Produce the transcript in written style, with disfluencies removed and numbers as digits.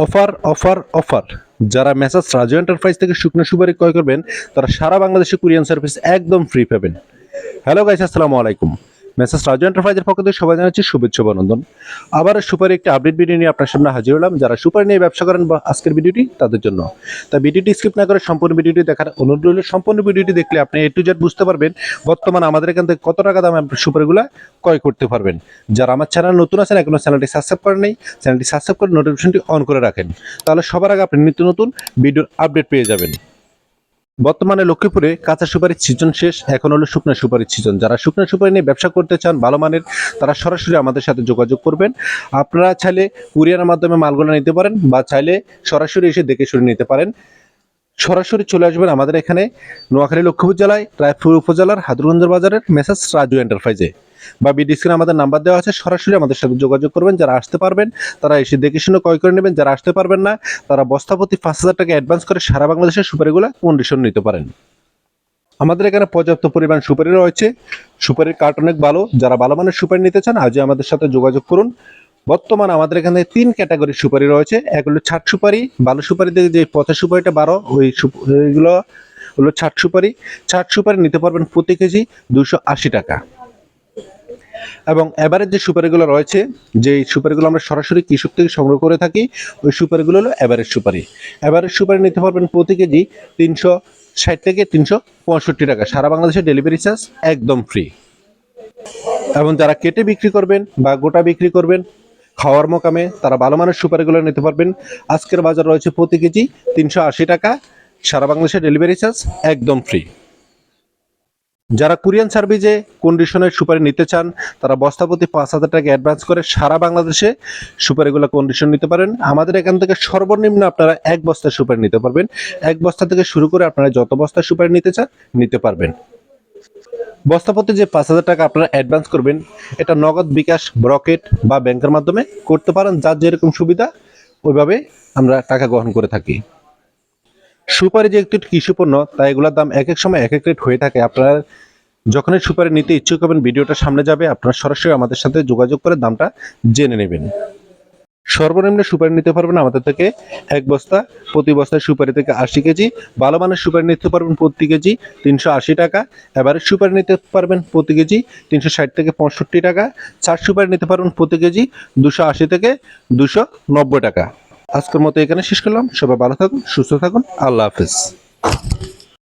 Offer offer offer! যারা messrs Raju enterprise থেকে শুকনো সুপারি ক্রয় করবেন তারা সারা বাংলাদেশে কুরিয়ান সার্ভিস একদম ফ্রি পাবেন। হ্যালো গাইস, আসসালামু আলাইকুম। মেসার্স রাজু এন্টারপ্রাইজের পক্ষ থেকে সবাই জানাচ্ছি শুভেচ্ছা অভিনন্দন। আবার সুপারি একটি আপডেট ভিডিও নিয়ে আপনার সামনে হাজির হলাম। যারা সুপারি নিয়ে ব্যবসা করেন বা আজকের ভিডিওটি তাদের জন্য, তাই ভিডিওটি স্কিপ না করে সম্পূর্ণ ভিডিওটি দেখার অনুরোধ রইল। সম্পূর্ণ ভিডিওটি দেখলে আপনি A to Z বুঝতে পারবেন বর্তমানে আমাদের এখান থেকে কত টাকা দামে সুপারিগুলো ক্রয় করতে পারবেন। যারা আমার চ্যানেল নতুন আছেন, এখনো চ্যানেলটি সাবস্ক্রাইব করেন নাই, চ্যানেলটি সাবস্ক্রাইব করে নোটিফিকেশনটি অন করে রাখেন, তাহলে সবার আগে আপনি নিত্য নতুন ভিডিওর আপডেট পেয়ে যাবেন। বর্তমানে লক্ষ্মীপুরে কাঁচা সুপারির সিজন শেষ, এখন হলো শুকনো সুপারির সিজন। যারা শুকনো সুপারি নিয়ে ব্যবসা করতে চান ভালো মানের, তারা সরাসরি আমাদের সাথে যোগাযোগ করবেন। আপনারা চাইলে কুরিয়ারের মাধ্যমে মালগুলো নিতে পারেন বা চাইলে সরাসরি এসে দেখে শুনে নিতে পারেন। সরাসরি চলে আসবেন আমাদের এখানে নোয়াখালী লক্ষ্মীপুর জেলায় রায়পুর উপজেলার হাদুরগঞ্জ বাজারের মেসার্স রাজু এন্টারপ্রাইজে, বা বিডি স্ক্রিনে আমাদের নাম্বার দেওয়া আছে। সরাসরি আমাদের সাথে যোগাযোগ করবেন। যারা আসতে পারবেন তারা এসে দেখে শুনে ক্রয় করে নেবেন। যারা আসতে পারবেন না তারা বস্তাপ্রতি 5,000 টাকা অ্যাডভান্স করে সারা বাংলাদেশের সুপারিগুলো কন্ডিশন নিতে পারেন। আমাদের এখানে পর্যাপ্ত পরিমাণ সুপারি রয়েছে। সুপারির কার্ট অনেক ভালো। যারা ভালো মানের সুপারি নিতে চান আজই আমাদের সাথে যোগাযোগ করুন। বর্তমানে আমাদের এখানে 3 ক্যাটাগরির সুপারি রয়েছে। এক হলো ছাট সুপারি, ভালো সুপারি থেকে যে পচা সুপারিটা 12, ওইগুলো হলো ছাট সুপারি। ছাট সুপারি নিতে পারবেন প্রতি কেজি 280 টাকা। এবং এভারেজ যে সুপারিগুলো রয়েছে, যে সুপারিগুলো আমরা সরাসরি কৃষক থেকে সংগ্রহ করে থাকি, ওই সুপারিগুলো হলো এভারেজ সুপারি। এভারেজ সুপারি নিতে পারবেন প্রতি কেজি 360 থেকে 365 টাকা। সারা বাংলাদেশে ডেলিভারি চার্জ একদম ফ্রি। এবং যারা কেটে বিক্রি করবেন বা গোটা বিক্রি করবেন খাওয়ার মোকামে, তারা ভালো মানের সুপারিগুলো নিতে পারবেন। আজকের বাজার রয়েছে প্রতি কেজি 380 টাকা। সারা বাংলাদেশে ডেলিভারি চার্জ একদম ফ্রি। যারা কুরিয়ান সার্ভিসে কন্ডিশনের সুপারি নিতে চান তারা বস্তাপ্রতি 5,000 টাকা অ্যাডভান্স করে সারা বাংলাদেশে সুপারিগুলো কন্ডিশন নিতে পারেন। আমাদের এখান থেকে সর্বনিম্ন আপনারা 1 বস্তা সুপারি নিতে পারবেন। 1 বস্তা থেকে শুরু করে আপনারা যত বস্তা সুপারি নিতে চান নিতে পারবেন। বস্তাপতি যে 5,000 টাকা আপনারা অ্যাডভান্স করবেন, এটা নগদ, বিকাশ, রকেট বা ব্যাংকের মাধ্যমে করতে পারেন। যার যেরকম সুবিধা ওইভাবে আমরা টাকা গ্রহণ করে থাকি। সুপারি যে একটি কৃষি পণ্য, তাই এগুলোর দাম এক এক সময় এক এক রেট হয়ে থাকে। আপনারা যখনই সুপারি নিতে ইচ্ছুক হবেন ভিডিওটা সামনে যাবে, আপনারা সরাসরি আমাদের সাথে যোগাযোগ করে দামটা জেনে নেবেন। সর্বনিম্ন সুপারি নিতে পারবেন আমাদের থেকে 1 বস্তা, প্রতি বস্তায় সুপারি থেকে 80 কেজি। ভালো মানের সুপারি নিতে পারবেন প্রতি কেজি 380 টাকা। এভারেজ সুপারি নিতে পারবেন প্রতি কেজি 360 থেকে 65 টাকা। চার সুপারি নিতে পারবেন প্রতি কেজি 280 থেকে 290 টাকা। আজকের মতো এখানে শেষ করলাম। সবাই ভালো থাকুন, সুস্থ থাকুন। আল্লাহ হাফেজ।